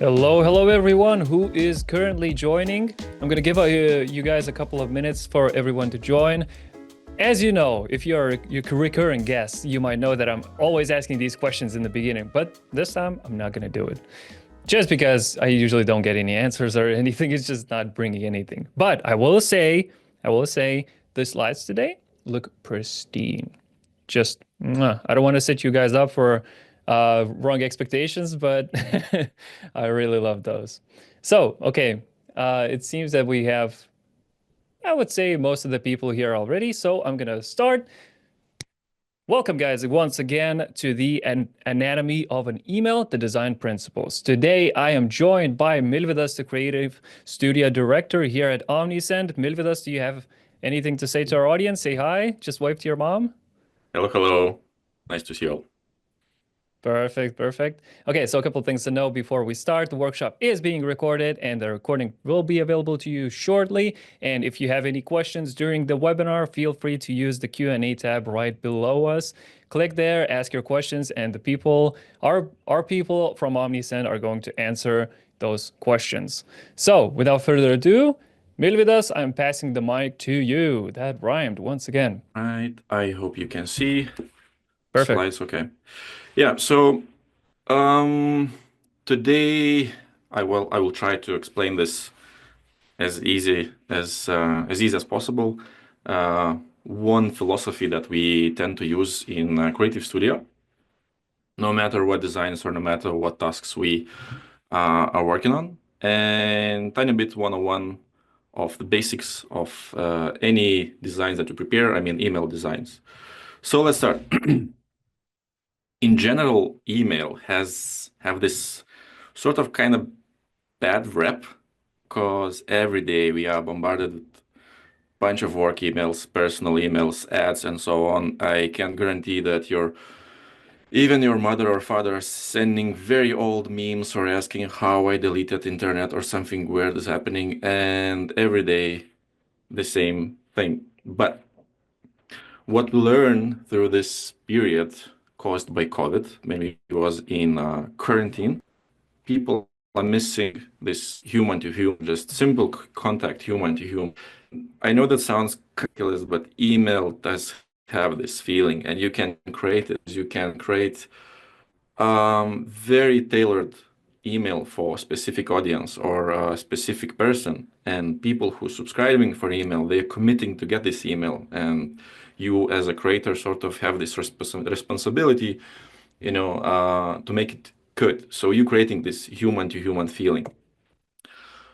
Hello everyone who is currently joining. I'm gonna give you guys a couple of minutes for everyone to join. As you know, if you're a recurring guest, you might know that I'm always asking these questions in the beginning, but this time I'm not gonna do it. Just because I usually don't get any answers or anything, it's just not bringing anything. But I will say, the slides today look pristine. Just, I don't want to set you guys up for wrong expectations, but I really love those. So, okay, it seems that we have, I would say, most of the people here already. So I'm gonna start. Welcome, guys, once again to the Anatomy of an Email, the Design Principles. Today, I am joined by Milvidas, the Creative Studio Director here at Omnisend. Milvidas, do you have anything to say to our audience? Say hi. Just wave to your mom. Hello, hello. Nice to see you all. Perfect, perfect. Okay, so a couple of things to know before we start. The workshop is being recorded and the recording will be available to you shortly. And if you have any questions during the webinar, feel free to use the Q&A tab right below us. Click there, ask your questions, and the people, our people from Omnisend are going to answer those questions. So without further ado, Milvidas, I'm passing the mic to you. That rhymed once again. Right, I hope you can see Perfect. slides. Okay. Yeah, so um today I will try to explain this as easy as possible. One philosophy that we tend to use in Creative Studio, no matter what designs or no matter what tasks we are working on, and tiny bit 101 of the basics of any designs that you prepare, I mean email designs. So let's start. In general, email have this sort of kind of bad rep because every day we are bombarded with bunch of work emails, personal emails, ads, and so on. I can guarantee that even your mother or father are sending very old memes or asking how I deleted internet or something weird is happening, and every day the same thing. But what we learned through this period caused by COVID, maybe it was in quarantine, people are missing this human to human, just simple contact, human to human. I know that sounds ridiculous, but email does have this feeling, and you can create it. You can create very tailored email for a specific audience or a specific person, and people who subscribing for email, they're committing to get this email, and you as a creator sort of have this responsibility, to make it good. So you're creating this human to human feeling.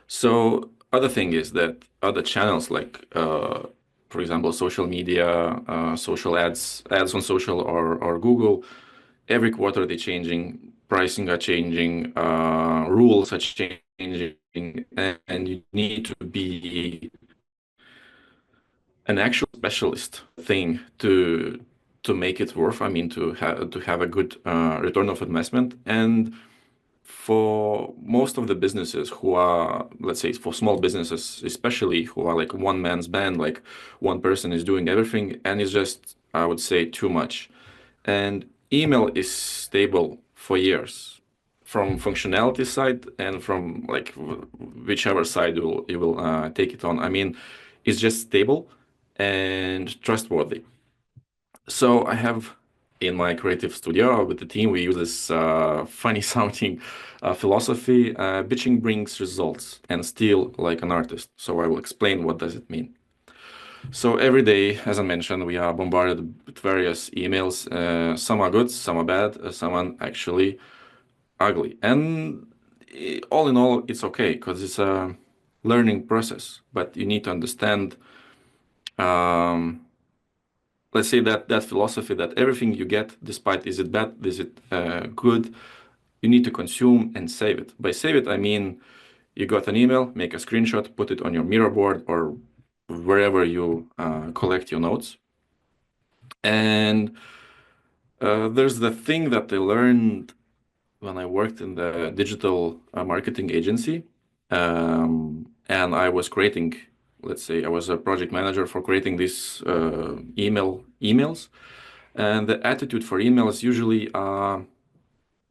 So other thing is that other channels like for example social media, social ads on social or Google, every quarter they're changing, pricing are changing, rules are changing, and you need to be an actual specialist thing to make it worth. I mean, to have a good return of investment. And for most of the businesses who are, let's say, for small businesses especially, who are like one man's band, like one person is doing everything, and it's just, I would say, too much. And email is stable for years from functionality side and from like whichever side you will take it on. I mean, it's just stable and trustworthy. So I have in my creative studio with the team, we use this funny sounding philosophy, bitching brings results and steal like an artist. So I will explain what does it mean. So every day, as I mentioned, we are bombarded with various emails. Some are good, some are bad, some are actually ugly. And all in all, it's okay because it's a learning process. But you need to understand, um, let's say that philosophy that everything you get, despite is it bad, is it good, you need to consume and save it. By save it, I mean you got an email, make a screenshot, put it on your mirror board or wherever you collect your notes. And there's the thing that I learned when I worked in the digital marketing agency. And I was creating, let's say, I was a project manager for creating these emails. And the attitude for emails usually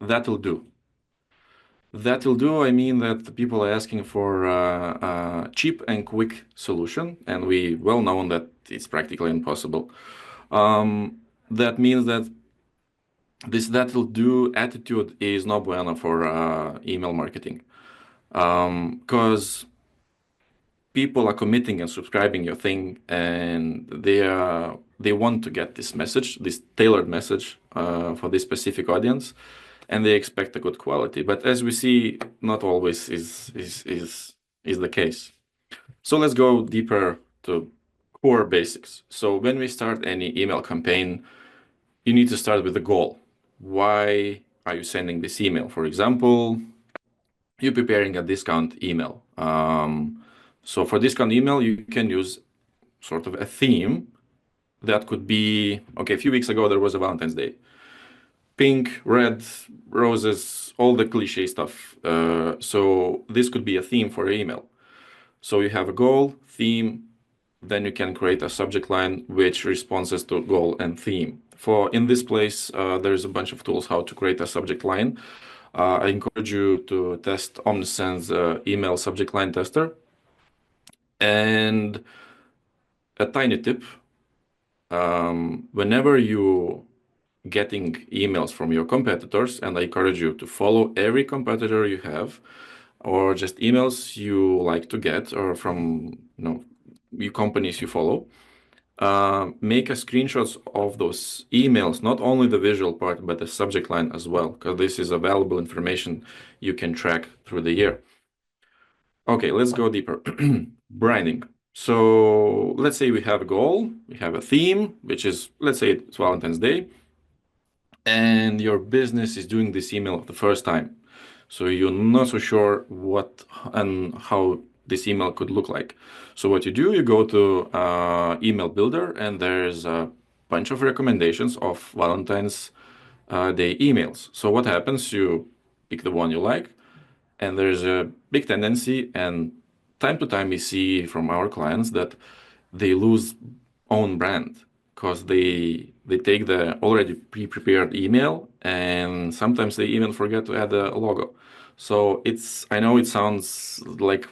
that'll do. That will do. I mean that the people are asking for a cheap and quick solution, and we well know that it's practically impossible. That means that this that will do attitude is no bueno for email marketing, because people are committing and subscribing your thing, and they want to get this message, this tailored message for this specific audience, and they expect a good quality. But as we see, not always is the case. So let's go deeper to core basics. So when we start any email campaign, you need to start with the goal. Why are you sending this email? For example, you're preparing a discount email. So for discount email, you can use sort of a theme that could be, okay, a few weeks ago, there was a Valentine's Day. Pink, red, roses, all the cliche stuff. So this could be a theme for your email. So you have a goal, theme, then you can create a subject line which responds to goal and theme. For in this place, there's a bunch of tools how to create a subject line. I encourage you to test Omnisend's email subject line tester. And a tiny tip, whenever you getting emails from your competitors, and I encourage you to follow every competitor you have, or just emails you like to get, or from you companies you follow. Make a screenshots of those emails, not only the visual part, but the subject line as well, because this is a valuable information you can track through the year. Okay, let's go deeper. Branding. So let's say we have a goal, we have a theme, which is, let's say it's Valentine's Day, and your business is doing this email the first time. So you're not so sure what and how this email could look like. So what you do, you go to email builder, and there's a bunch of recommendations of Valentine's Day emails. So what happens, you pick the one you like, and there's a big tendency, and time to time we see from our clients that they lose own brand because they take the already pre-prepared email, and sometimes they even forget to add a logo. So I know it sounds like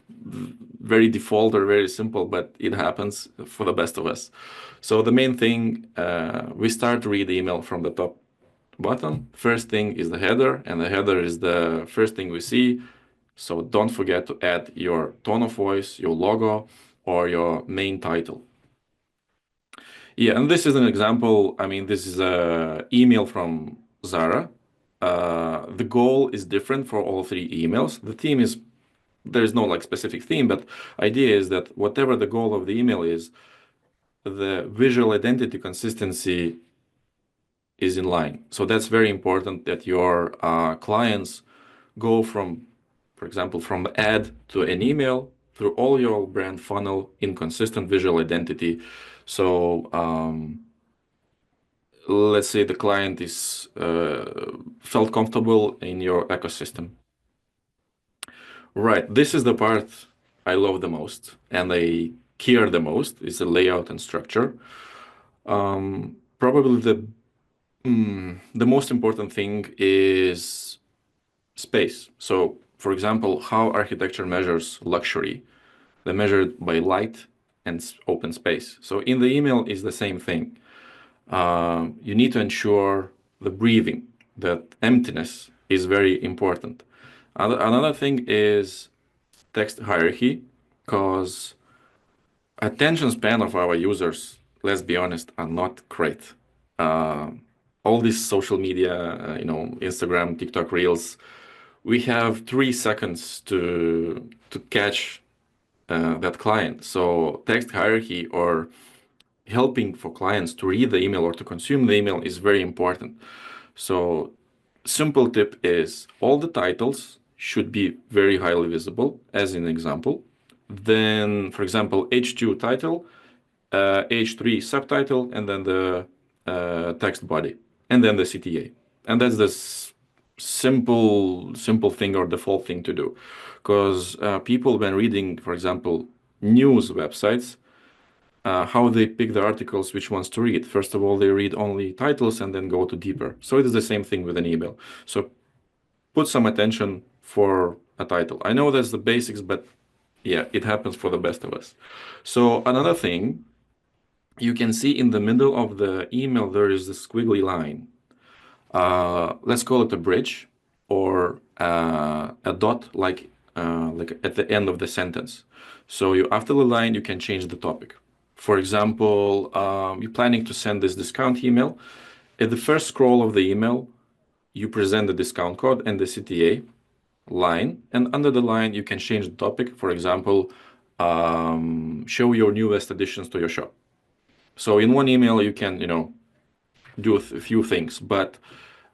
very default or very simple, but it happens for the best of us. So the main thing, we start to read the email from the top bottom. First thing is the header, and the header is the first thing we see. So don't forget to add your tone of voice, your logo, or your main title. Yeah, and this is an example. I mean, this is a email from Zara. The goal is different for all three emails. The theme is, there is no like specific theme, but idea is that whatever the goal of the email is, the visual identity consistency is in line. So that's very important that your clients go from, for example, from ad to an email through all your brand funnel in consistent visual identity. So let's say the client is felt comfortable in your ecosystem. Right, this is the part I love the most and I care the most, is the layout and structure. Probably the most important thing is space. So, for example, how architecture measures luxury, they measure it by light and open space. So in the email is the same thing. You need to ensure the breathing, that emptiness is very important. Another thing is text hierarchy, because attention span of our users, let's be honest, are not great. All these social media, Instagram, TikTok Reels, we have 3 seconds to catch that client. So text hierarchy or helping for clients to read the email or to consume the email is very important. So simple tip is all the titles should be very highly visible, as an example. Then, for example, H2 title, H3 subtitle, and then the text body, and then the CTA. And that's the simple thing or default thing to do. Because people, when reading, for example, news websites, how they pick the articles, which ones to read. First of all, they read only titles and then go to deeper. So it is the same thing with an email. So put some attention for a title. I know that's the basics, but yeah, it happens for the best of us. So another thing, you can see in the middle of the email, there is this squiggly line. Let's call it a bridge or a dot, like at the end of the sentence. So you after the line, you can change the topic. For example, you're planning to send this discount email. At the first scroll of the email, you present the discount code and the CTA line, and under the line, you can change the topic. For example, show your newest additions to your shop. So in one email, you can, do a few things, but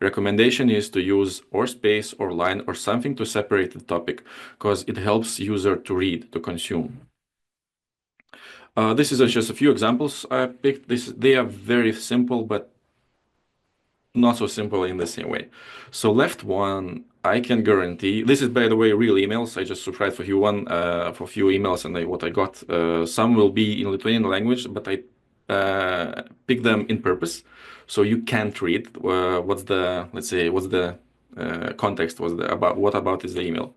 recommendation is to use or space or line or something to separate the topic because it helps user to read, to consume. This is just a few examples I picked. They are very simple, but not so simple in the same way. So left one, I can guarantee. This is, by the way, real emails. I just subscribed for for few emails, and what I got. Some will be in Lithuanian language, but I picked them in purpose, so you can't read what's the, let's say, what's the context, was the about what about is the email.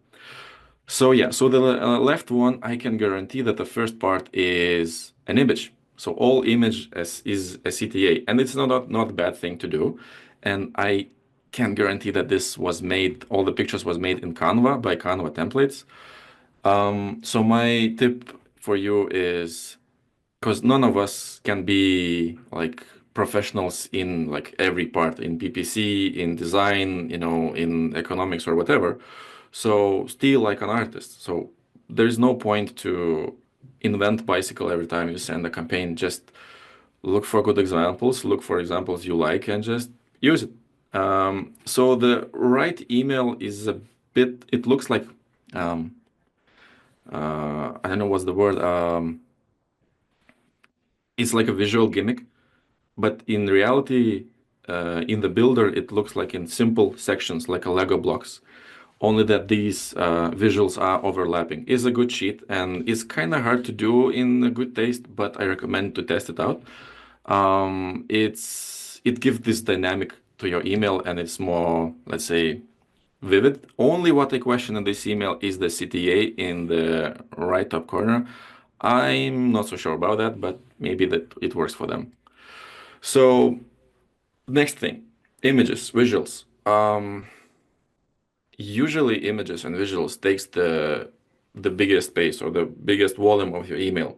So yeah, so the left one, I can guarantee that the first part is an image. So all image is a CTA, and it's not a bad thing to do. And I can guarantee that this was made, all the pictures was made in Canva by Canva templates. So my tip for you is, because none of us can be like professionals in like every part, in PPC, in design, in economics or whatever. So still like an artist. So there's no point to invent bicycle every time you send a campaign. Just look for good examples, look for examples you like, and just use it. So the right email is a bit, it looks like, I don't know what's the word. It's like a visual gimmick, but in reality, in the builder, it looks like in simple sections, like a Lego blocks. Only that these visuals are overlapping. Is a good sheet and it's kind of hard to do in a good taste, but I recommend to test it out. It gives this dynamic to your email and it's more, let's say, vivid. Only what I question in this email is the CTA in the right top corner. I'm not so sure about that, but maybe that it works for them. So next thing, images, visuals. Usually images and visuals takes the biggest space or the biggest volume of your email.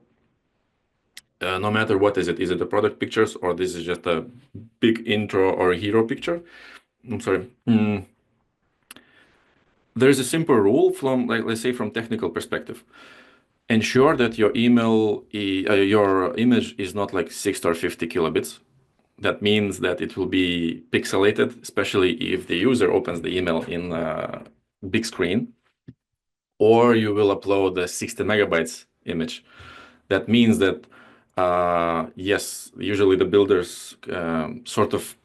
No matter what is it the product pictures or this is just a big intro or a hero picture? I'm sorry. There's a simple rule from, like, let's say, from technical perspective. Ensure that your image is not like 60 or 50 kilobits. That means that it will be pixelated, especially if the user opens the email in a big screen, or you will upload a 60 megabytes image. That means that, yes, usually the builders sort of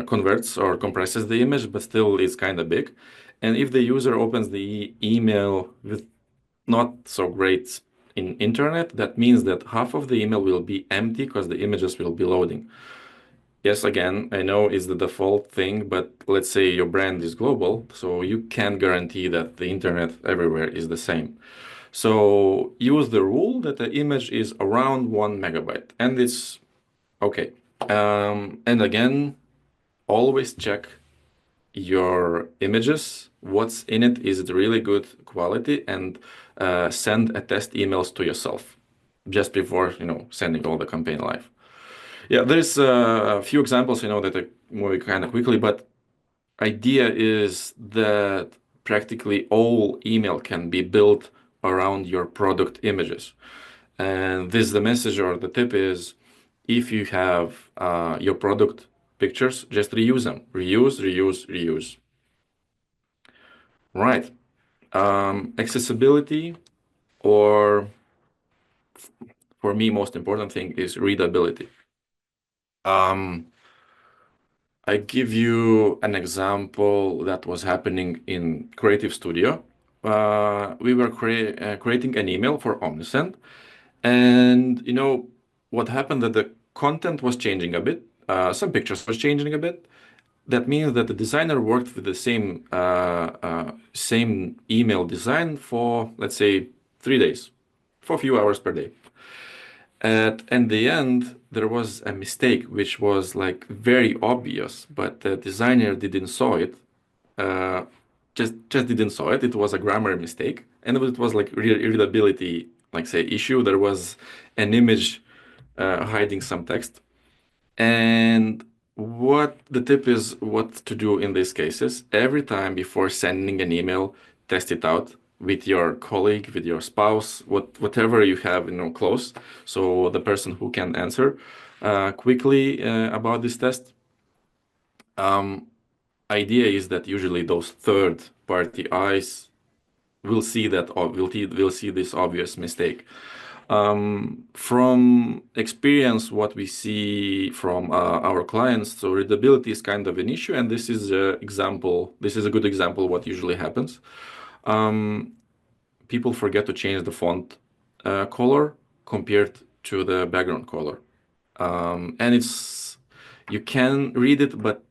converts or compresses the image, but still it's kind of big. And if the user opens the email with not so great in internet, that means that half of the email will be empty because the images will be loading. Yes, again, I know it's the default thing, but let's say your brand is global, so you can't guarantee that the internet everywhere is the same. So use the rule that the image is around 1 megabyte, and it's okay. And again, always check your images. What's in it? Is it really good quality? And send a test emails to yourself just before sending all the campaign live. Yeah, there's a few examples, that are moving kind of quickly, but idea is that practically all email can be built around your product images. And this, the message or the tip is, if you have your product pictures, just reuse them. Reuse, reuse, reuse. Right. Accessibility, or for me, most important thing is readability. I give you an example that was happening in Creative Studio. We were creating an email for Omnisend, and what happened that the content was changing a bit. Some pictures was changing a bit, that means that the designer worked with the same email design for, let's say, 3 days, for a few hours per day. At the end, there was a mistake which was like very obvious, but the designer didn't saw it. Uh, just didn't saw it. It was a grammar mistake, and it was like readability, like say issue. There was an image hiding some text. And what the tip is, what to do in these cases, every time before sending an email, test it out with your colleague, with your spouse, whatever you have, close. So the person who can answer quickly about this test. Idea is that usually those third party eyes will see that, or will see this obvious mistake. From experience, what we see from our clients, so readability is kind of an issue, and this is a example. This is a good example what usually happens. People forget to change the font color compared to the background color, and you can read it, but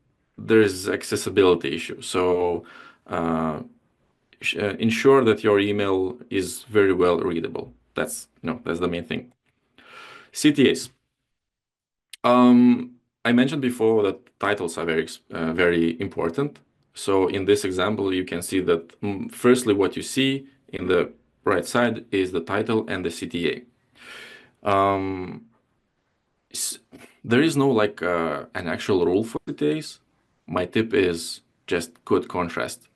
there's accessibility issue. So ensure that your email is very well readable. That's the main thing. CTAs. I mentioned before that titles are very important. So in this example, you can see that firstly, what you see in the right side is the title and the CTA. There is no like an actual rule for CTAs. My tip is just good contrast.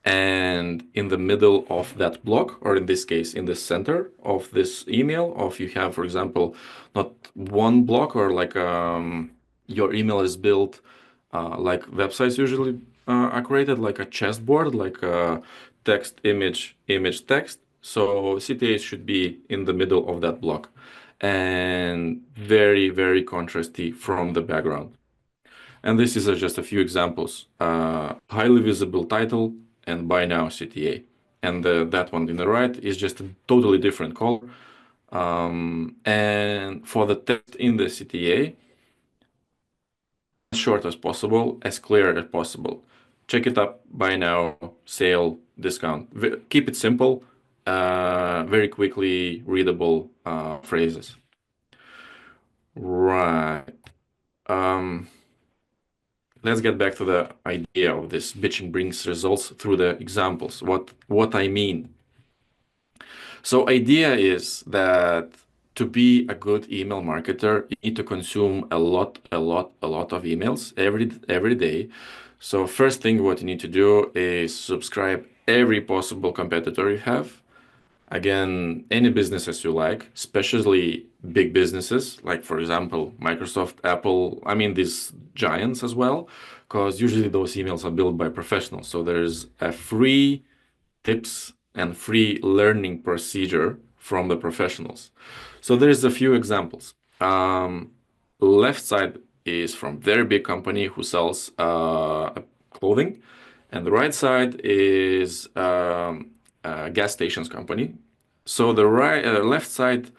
And in the middle of that block, or in this case, in the center of this email, if you have, for example, not one block, or like your email is built like websites usually are created, like a chessboard, like a text, image, image, text. So CTAs should be in the middle of that block and very, very contrasty from the background. And this is just a few examples. Highly visible title and buy now CTA. And that one in the right is just a totally different color. And for the text in the CTA, as short as possible, as clear as possible. Check it up, buy now, sale, discount. Keep it simple, very quickly readable phrases. Right. Let's get back to the idea of this bitching brings results through the examples. What I mean. So idea is that to be a good email marketer, you need to consume a lot of emails every day. So first thing what you need to do is subscribe every possible competitor you have. Again, any businesses you like, especially big businesses, like for example, Microsoft, Apple, I mean these giants as well, because usually those emails are built by professionals. So there's a free tips and free learning procedure from the professionals. So there's a few examples. Left side is from very big company who sells clothing, and the right side is gas stations company. So the left side,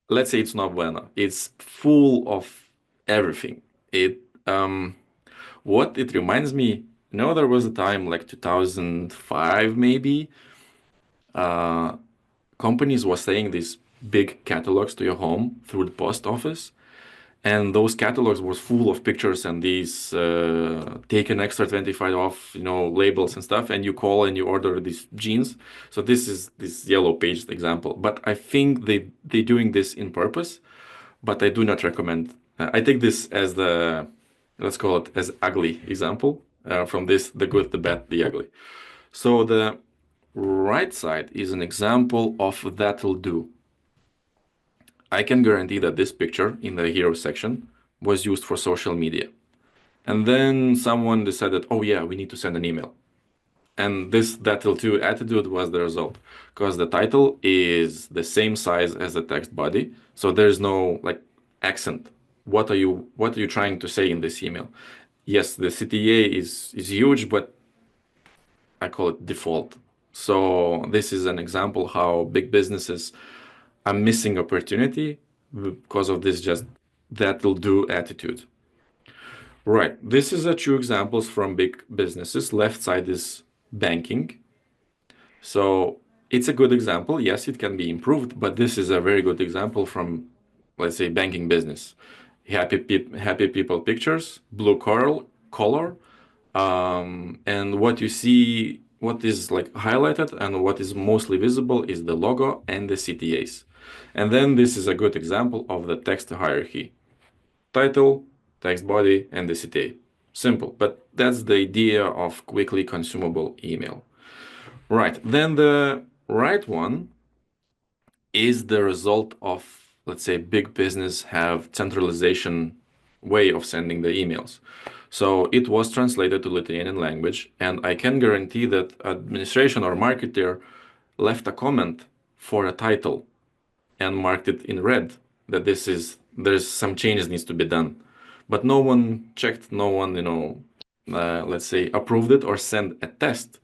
let's say it's not bueno. It's full of everything. What it reminds me, there was a time like 2005 maybe. Companies were saying these big catalogs to your home through the post office, and those catalogs were full of pictures and these take an extra 25 off, labels and stuff, and you call and you order these jeans. So this is this yellow page example, but I think they doing this in purpose, but I do not recommend. I take this as let's call it as ugly example from this, the good, the bad, the ugly. So the right side is an example of that'll do. I can guarantee that this picture in the hero section was used for social media. And then someone decided, oh yeah, we need to send an email. And this that'll do attitude was the result, because the title is the same size as the text body. So there's no like accent. What are you trying to say in this email? Yes, the CTA is huge, but I call it default. So this is an example how big businesses are missing opportunity because of this just that'll do attitude. Right. This is a two examples from big businesses. Left side is banking. So it's a good example. Yes, it can be improved, but this is a very good example from, let's say, banking business. Happy people pictures, blue color, and what you see, what is like highlighted and what is mostly visible is the logo and the CTAs. And then this is a good example of the text hierarchy. Title, text body, and the CTA. Simple, but that's the idea of quickly consumable email. Right, then the right one is the result of, let's say, big business have centralization way of sending the emails. So it was translated to Lithuanian language, and I can guarantee that administration or marketer left a comment for a title and marked it in red that there's some changes needs to be done. But no one checked, no one, let's say, approved it or sent a test,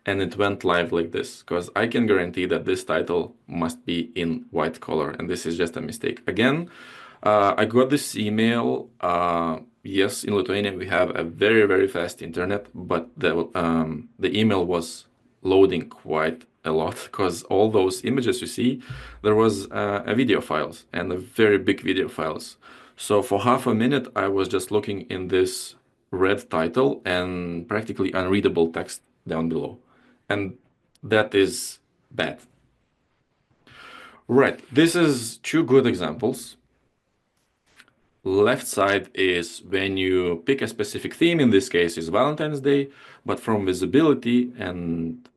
and it went live like this, because I can guarantee that this title must be in white color, and this is just a mistake. Again, I got this email. Yes, in Lithuania we have a very, very fast internet, but the email was loading quite a lot because all those images you see, there was a video files and a very big video files. So for half a minute, I was just looking in this red title and practically unreadable text down below. And that is bad. Right, this is two good examples. Left side is when you pick a specific theme, in this case is Valentine's Day, but from visibility and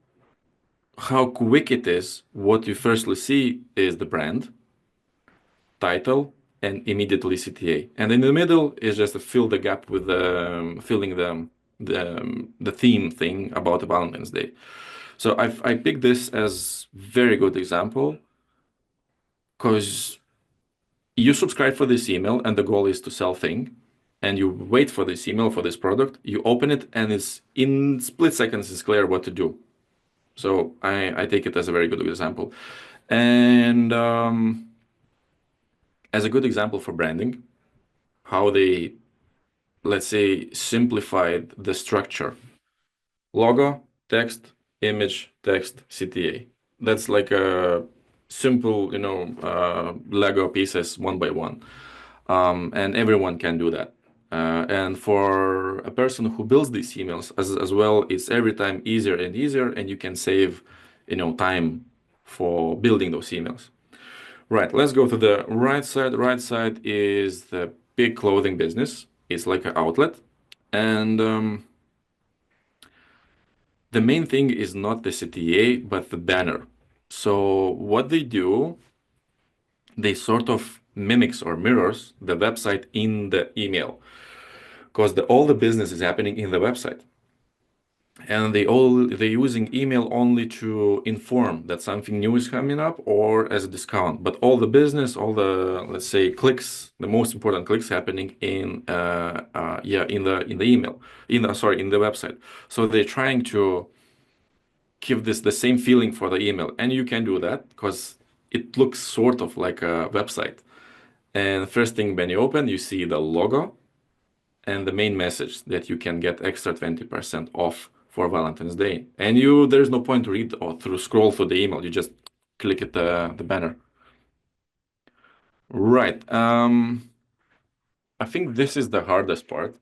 how quick it is, what you firstly see is the brand, title, and immediately CTA. And in the middle is just to fill the gap with filling the theme thing about Valentine's Day. So I picked this as very good example because you subscribe for this email and the goal is to sell thing, and you wait for this email for this product, you open it and it's in split seconds it's clear what to do. So I take it as a very good example. And as a good example for branding, how they, let's say, simplified the structure. Logo, text, image, text, CTA. That's like a simple, Lego pieces one by one. And everyone can do that. And for a person who builds these emails as well, it's every time easier and easier, and you can save, time for building those emails. Right, let's go to the right side. Right side is the big clothing business. It's like an outlet. And the main thing is not the CTA, but the banner. So what they do, they sort of mimics or mirrors the website in the email, because all the business is happening in the website, and they're using email only to inform that something new is coming up or as a discount. But all the business, all the, let's say, clicks, the most important clicks happening in in the email, in the website. So they're trying to give this the same feeling for the email, and you can do that because it looks sort of like a website. And first thing when you open, you see the logo and the main message that you can get extra 20% off for Valentine's Day. And there's no point to read or through scroll through the email. You just click at the banner. Right. I think this is the hardest part.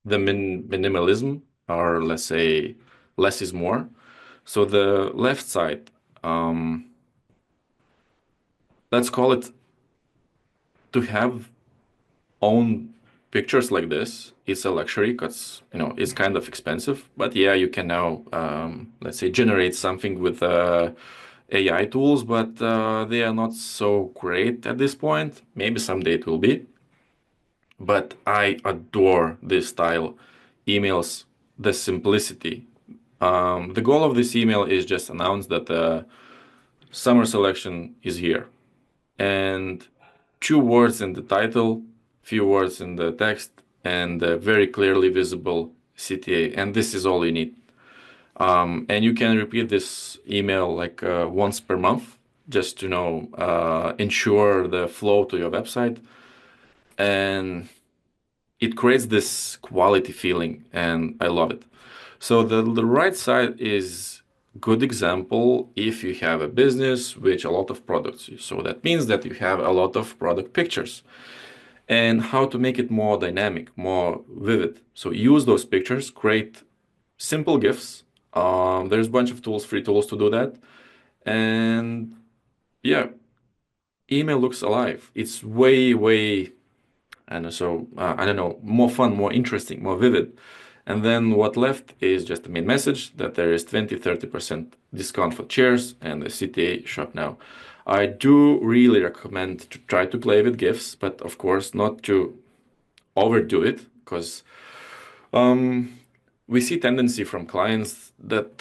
The minimalism, or let's say less is more. So the left side, let's call it, to have own pictures like this, it's a luxury because it's kind of expensive. But yeah, you can now let's say generate something with AI tools, but they are not so great at this point. Maybe someday it will be. But I adore this style emails, the simplicity. The goal of this email is just announce that the summer selection is here, and two words in the title, few words in the text, and a very clearly visible CTA. And this is all you need. And you can repeat this email like once per month, just to ensure the flow to your website. And it creates this quality feeling, and I love it. So the right side is good example if you have a business with a lot of products. So that means that you have a lot of product pictures and how to make it more dynamic, more vivid. So use those pictures, create simple GIFs. There's a bunch of tools, free tools to do that. And yeah, email looks alive. It's way, and so I don't know, more fun, more interesting, more vivid. And then what left is just the main message that there is 20-30% discount for chairs and the CTA shop now. I do really recommend to try to play with GIFs, but of course not to overdo it, because we see tendency from clients that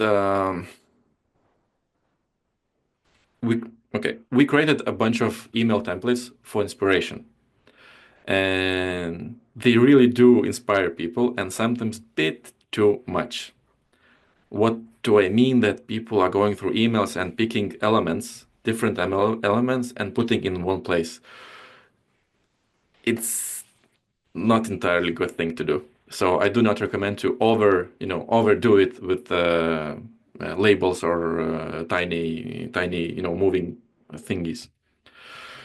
we created a bunch of email templates for inspiration, and they really do inspire people, and sometimes bit too much. What do I mean? That people are going through emails and picking elements, different elements, and putting in one place. It's not entirely good thing to do. So I do not recommend to overdo it with labels or tiny, moving thingies.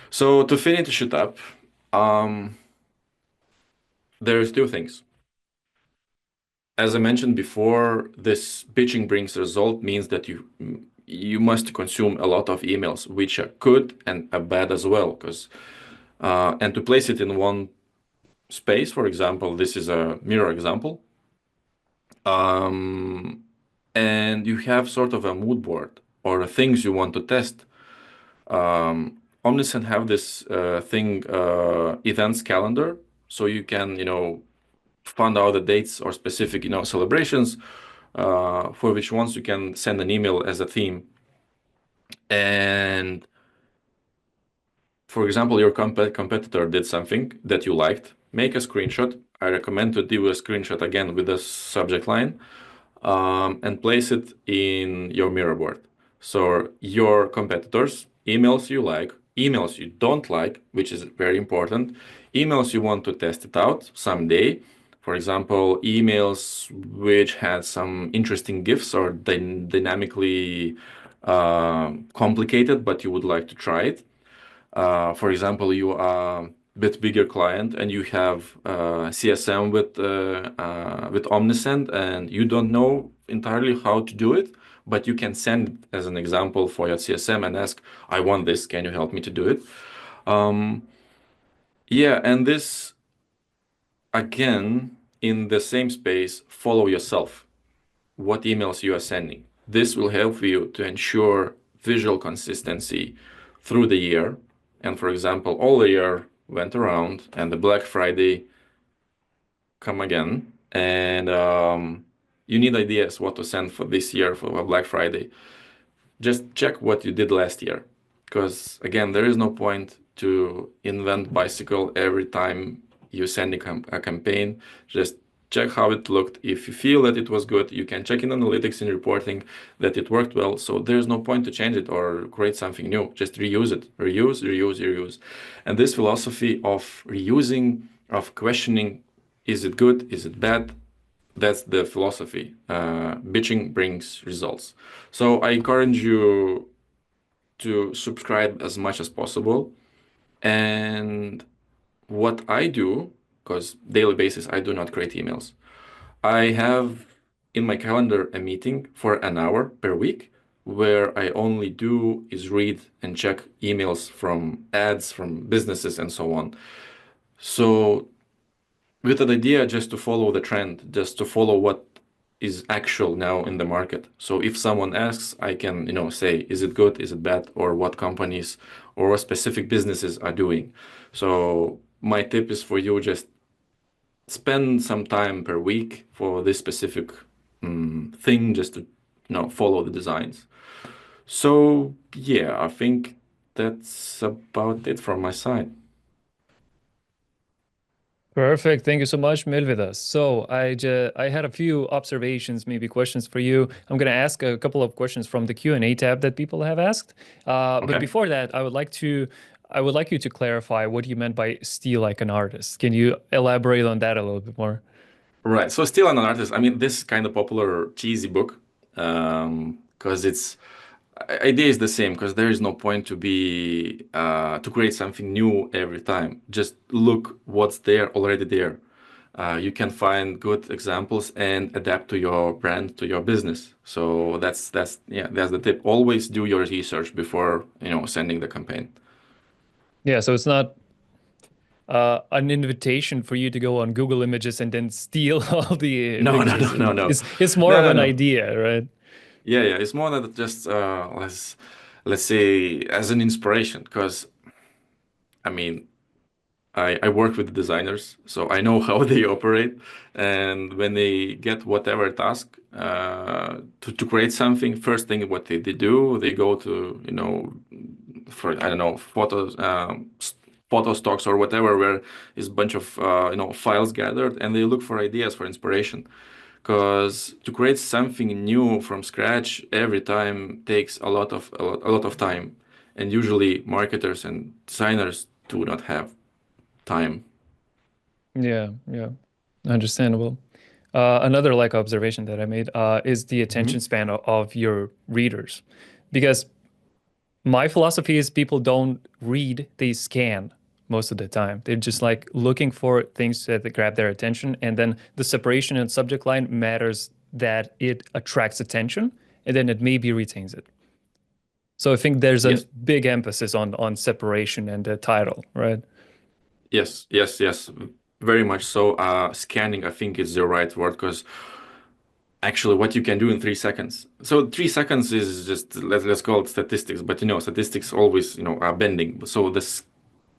So to finish it up, there's two things. As I mentioned before, this pitching brings result means that you must consume a lot of emails, which are good and are bad as well. Because and to place it in one space, for example, this is a mirror example, and you have sort of a mood board or things you want to test. Omnisend have this thing, events calendar, so you can find out the dates or specific celebrations, for which ones you can send an email as a theme. And for example, your competitor did something that you liked, make a screenshot. I recommend to do a screenshot again with the subject line, and place it in your mirror board. So your competitors, emails you like, emails you don't like, which is very important, emails you want to test it out someday. For example, emails which had some interesting GIFs or dynamically complicated, but you would like to try it. For example, you are a bit bigger client and you have CSM with Omnisend, and you don't know entirely how to do it, but you can send it as an example for your CSM and ask, I want this, can you help me to do it? Yeah, and this again, in the same space, follow yourself. What emails you are sending. This will help you to ensure visual consistency through the year. And for example, all the year went around and the Black Friday come again, and you need ideas what to send for this year for Black Friday. Just check what you did last year, because again, there is no point to invent bicycle every time you send a campaign. Just check how it looked. If you feel that it was good, you can check in analytics and reporting that it worked well. So there's no point to change it or create something new. Just reuse it. Reuse. And this philosophy of reusing, of questioning, is it good? Is it bad? That's the philosophy. Bitching brings results. So I encourage you to subscribe as much as possible. And what I do, because daily basis, I do not create emails. I have in my calendar a meeting for an hour per week where I only do is read and check emails from ads, from businesses, and so on. So with an idea just to follow the trend, just to follow what is actual now in the market. So if someone asks, I can, say, is it good, is it bad, or what companies or what specific businesses are doing. So my tip is for you, just spend some time per week for this specific thing, just to follow the designs. So yeah, I think that's about it from my side. Perfect. Thank you so much, Milvidas. So I had a few observations, maybe questions for you. I'm going to ask a couple of questions from the Q&A tab that people have asked. But Okay. before that, I would like to I would like you to clarify what you meant by steal like an artist. Can you elaborate on that a little bit more? Right. So still an artist. I mean, this kind of popular cheesy book, because it's idea is the same. Because there is no point to be to create something new every time. Just look what's there already there. You can find good examples and adapt to your brand, to your business. So that's yeah, that's the tip. Always do your research before sending the campaign. Yeah, so it's not an invitation for you to go on Google Images and then steal all the No, no, no, pictures. no, no, It's more no, of no, an no. idea, right? Yeah, yeah. It's more than just let's say as an inspiration. Because I mean, I work with designers, so I know how they operate. And when they get whatever task to create something, first thing what they do, they go to, for I don't know, photo stocks or whatever, where is a bunch of files gathered, and they look for ideas for inspiration. Because to create something new from scratch every time takes a lot of time, and usually marketers and designers do not have time. Yeah, yeah, understandable. Another like observation that I made is the attention Mhm. span of your readers, because my philosophy is people don't read, they scan most of the time. They're just like looking for things that grab their attention, and then the separation and subject line matters that it attracts attention, and then it maybe retains it. So I think there's a Yes, big emphasis on separation and the title, right? yes, yes, yes, very much so. Scanning, I think, is the right word because actually, what you can do in 3 seconds. So 3 seconds is just let's call it statistics, but statistics always are bending. So the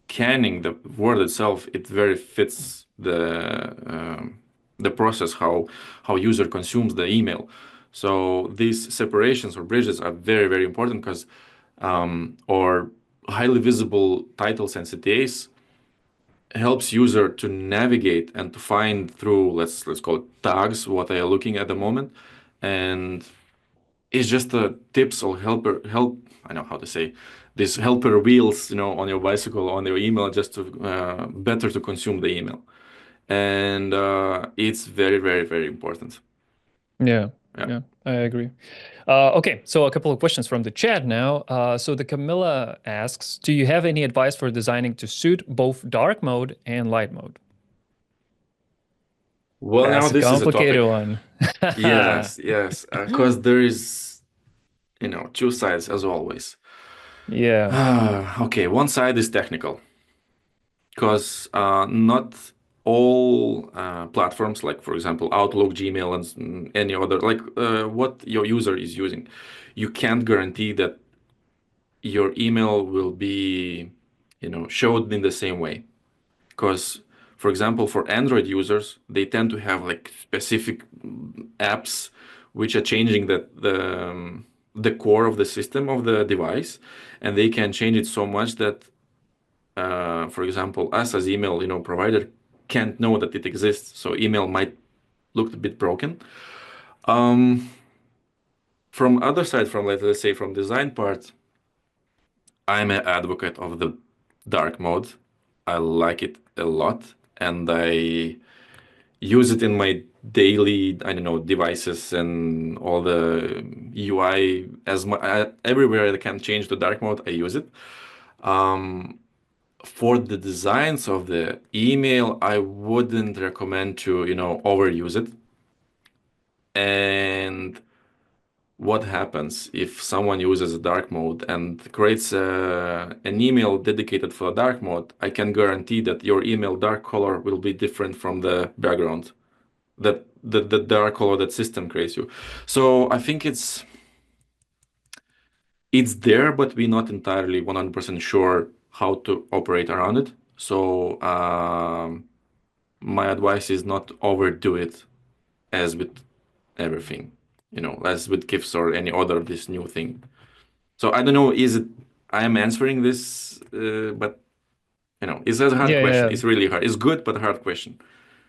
scanning, the word itself, it very fits the process how user consumes the email. So these separations or bridges are very very important because or highly visible titles and CTAs helps user to navigate and to find through let's call it tags what they are looking at the moment, and it's just a tips or help. I know how to say these helper wheels on your bicycle on your email just to better to consume the email, and it's very very very important. Yeah, Yeah. yeah, I agree. Okay, so a couple of questions from the chat now. So the Camilla asks, do you have any advice for designing to suit both dark mode and light mode? Well, now That's a this is a topic. complicated one. Yes, yes, because there is two sides as always. Yeah, Okay, one side is technical because not all platforms, like for example Outlook, Gmail, and any other, like what your user is using, you can't guarantee that your email will be, showed in the same way. Because, for example, for Android users, they tend to have like specific apps which are changing the core of the system of the device, and they can change it so much that for example, us as email, provider can't know that it exists. So email might look a bit broken. Um, from other side, from let's say from design part, I'm an advocate of the dark mode. I like it a lot, and I use it in my daily, I don't know, devices and all the UI everywhere I can change to dark mode. I use it. Um, for the designs of the email, I wouldn't recommend to, overuse it. And what happens if someone uses a dark mode and creates an email dedicated for dark mode? I can guarantee that your email dark color will be different from the background, that the dark color that system creates you. So I think it's there, but we're not entirely 100% sure how to operate around it. So my advice is not overdo it as with everything, as with gifts or any other this new thing. So I don't know, is it I am answering this, but it's a hard yeah, question. yeah. It's really hard. It's good, but a hard question.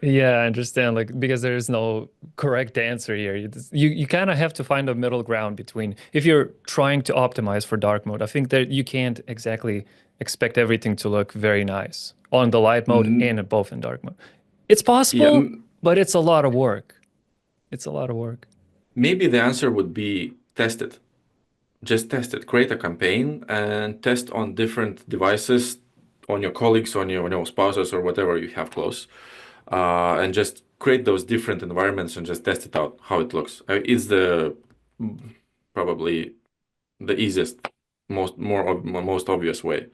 Yeah, I understand. Like because there is no correct answer here. You kind of have to find a middle ground between if you're trying to optimize for dark mode. I think that you can't exactly expect everything to look very nice on the light mode Mm, and both in dark mode. It's yeah, possible, but it's a lot of work. It's a lot of work. maybe the answer would be test it. Just test it. Create a campaign and test on different devices, on your colleagues, on your spouses or whatever you have close, and just create those different environments and just test it out how it looks. It's the probably the easiest, most obvious way.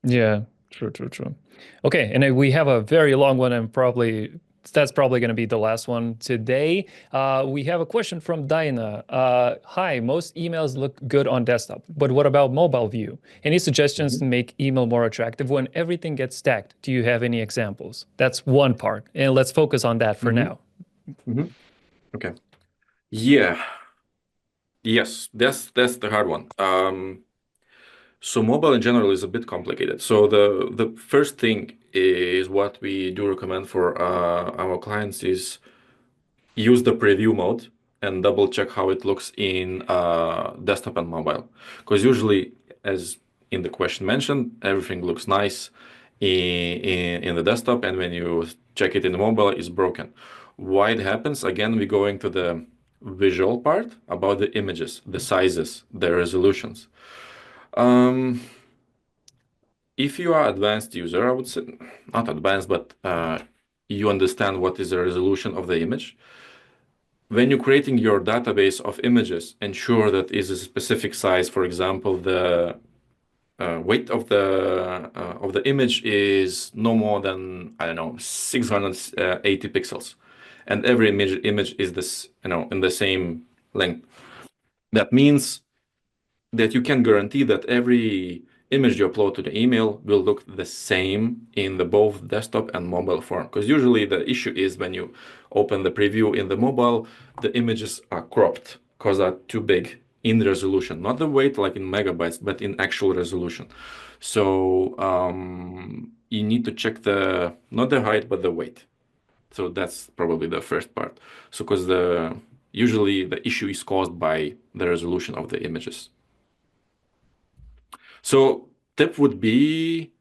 Yeah, true, true, true. Okay, and then we have a very long one, and probably that's probably going to be the last one today. We have a question from Dinah. Hi, most emails look good on desktop, but what about mobile view? Any suggestions to Mhm. make email more attractive when everything gets stacked? Do you have any examples? That's one part, and let's focus on that for Mhm. now. Mhm. Okay. Yeah. Yes. That's the hard one. So mobile in general is a bit complicated. So the first thing is what we do recommend for our clients is use the preview mode and double check how it looks in desktop and mobile. Because usually, as in the question mentioned, everything looks nice in the desktop, and when you check it in the mobile, it's broken. Why it happens? Again, we go into the visual part about the images, the sizes, the resolutions. Um, if you are advanced user, I would say not advanced, but you understand what is the resolution of the image. When you're creating your database of images, ensure that is a specific size. For example, the weight of the image is no more than, I don't know, 680 pixels, and every image is this, in the same length. That means that you can guarantee that every image you upload to the email will look the same in the both desktop and mobile form. Because usually the issue is when you open the preview in the mobile, the images are cropped because they're too big in resolution, not the weight like in megabytes, but in actual resolution. So you need to check the not the height but the weight. So that's probably the first part. So because the usually the issue is caused by the resolution of the images. So tip would be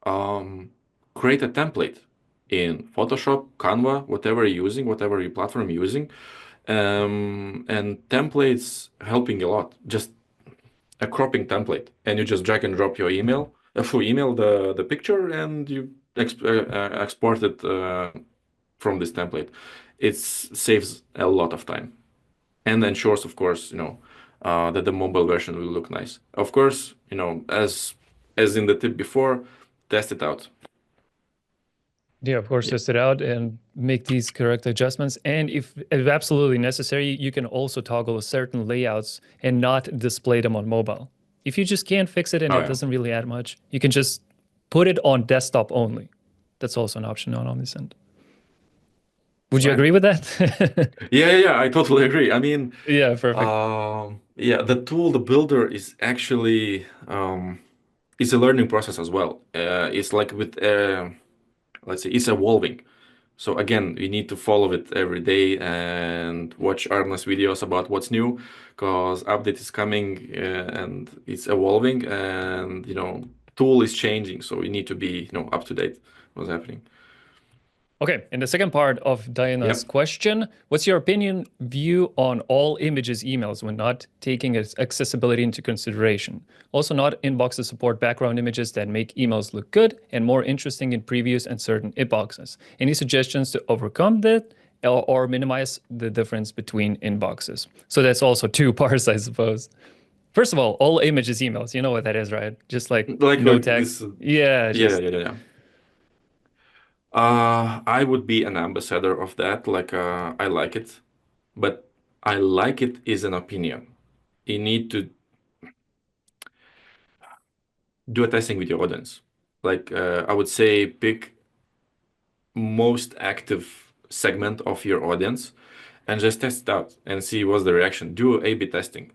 um, create a template in Photoshop, Canva, whatever you're using, whatever your platform you're using. And templates helping a lot. Just a cropping template, and you just drag and drop your email, full email, the picture, and you export it from this template. It saves a lot of time and ensures, of course, that the mobile version will look nice. Of course, as in the tip before, test it out. Yeah, of course, Yeah. test it out and make these correct adjustments. And if absolutely necessary, you can also toggle certain layouts and not display them on mobile. If you just can't fix it and Oh it yeah. doesn't really add much, you can just put it on desktop only. That's also an option on Omnisend. Would you Right. agree with that? Yeah. I totally agree. I mean, Yeah, perfect. yeah, the tool, the builder is actually it's a learning process as well. It's like with let's say it's evolving. So again, you need to follow it every day and watch Arna's videos about what's new, because update is coming and it's evolving, and tool is changing. So you need to be up to date what's happening. Okay, and the second part of Diana's Yep. question, what's your opinion view on all images emails when not taking accessibility into consideration? Also, not inboxes support background images that make emails look good and more interesting in previews and certain inboxes. Any suggestions to overcome that or minimize the difference between inboxes? So that's also two parts, I suppose. First of all images emails, you know what that is, right? Just like Like no this. text. Yeah, Yeah, just yeah, yeah, yeah. I would be an ambassador of that. Like, I like it, but I like it is an opinion. You need to do a testing with your audience. Like, I would say pick most active segment of your audience and just test it out and see what's the reaction. Do A/B testing.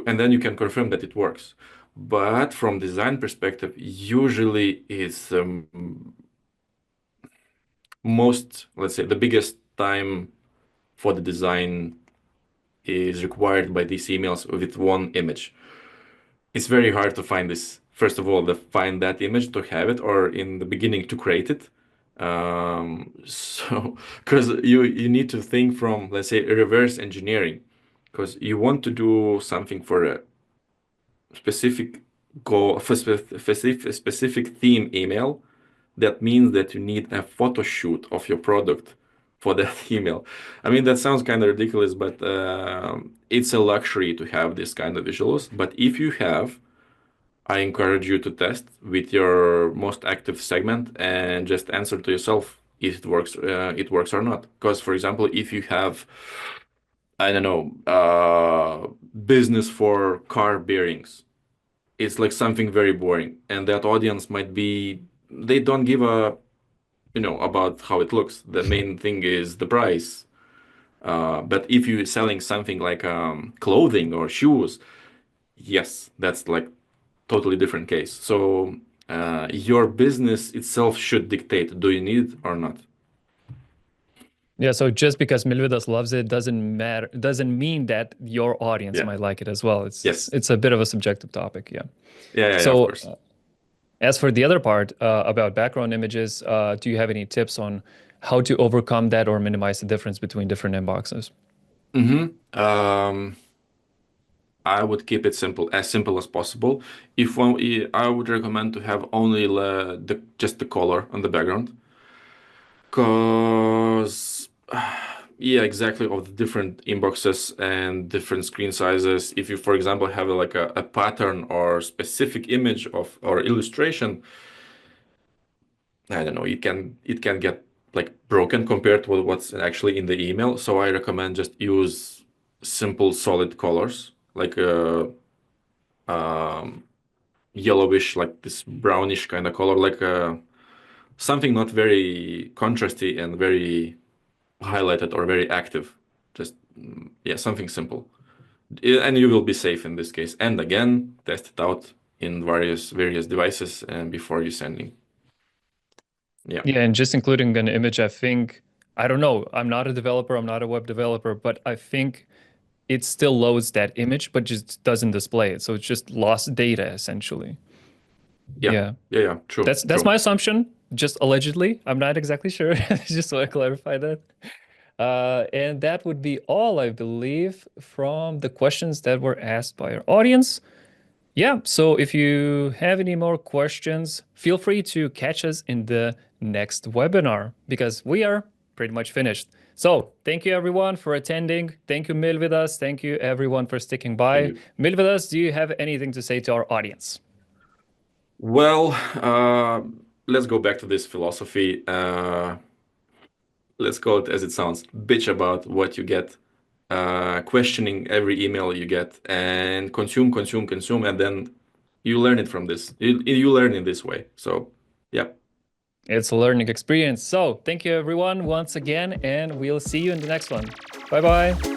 And then you can confirm that it works. But from design perspective, usually it's let's say, the biggest time for the design is required by these emails with one image. It's very hard to find this. First of all, to find that image, to have it, or in the beginning to create it. So, because you need to think from, let's say, reverse engineering, because you want to do something for a specific goal, for specific theme email. That means that you need a photo shoot of your product for that email. I mean, that sounds kind of ridiculous, but it's a luxury to have this kind of visuals. But if you have, I encourage you to test with your most active segment and just answer to yourself if it works or not. Because, for example, if you have, I don't know, business for car bearings, it's like something very boring, and that audience might be, they don't give a, about how it looks. The main thing is the price. But if you're selling something like clothing or shoes, yes, that's like totally different case. So your business itself should dictate, do you need it or not? Yeah, so just because Milvidas loves it doesn't mean that your audience Yeah. might like it as well. It's Yes. it's a bit of a subjective topic, yeah. Yeah, of So course. as for the other part about background images, do you have any tips on how to overcome that or minimize the difference between different inboxes? Um, I would keep it simple as possible. If one, I would recommend to have only just the color on the background, cause yeah, exactly, of the different inboxes and different screen sizes. If you, for example, have like a pattern or specific image of or illustration, I don't know, it can get like broken compared to what's actually in the email. So I recommend just use simple solid colors like um, yellowish, like this brownish kind of color, like something not very contrasty and very highlighted or very active. Just yeah, something simple. And you will be safe in this case. And again, test it out in various devices and before you sending. Yeah. Yeah, and just including an image, I think, I don't know, I'm not a developer, I'm not a web developer, but I think it still loads that image, but just doesn't display it. So it's just lost data essentially. Yeah. Yeah. Yeah. True. That's True. my assumption, just allegedly. I'm not exactly sure. Just want to clarify that. And that would be all, I believe, from the questions that were asked by our audience. Yeah, so if you have any more questions, feel free to catch us in the next webinar because we are pretty much finished. So thank you everyone for attending. Thank you, Milvidas. Thank you everyone for sticking Thank by. you. Milvidas, do you have anything to say to our audience? Well, let's go back to this philosophy. Let's call it as it sounds. Bitch about what you get, questioning every email you get, and consume, and then you learn it from this. You learn in this way. So, yeah. It's a learning experience. So thank you everyone once again, and we'll see you in the next one. Bye bye.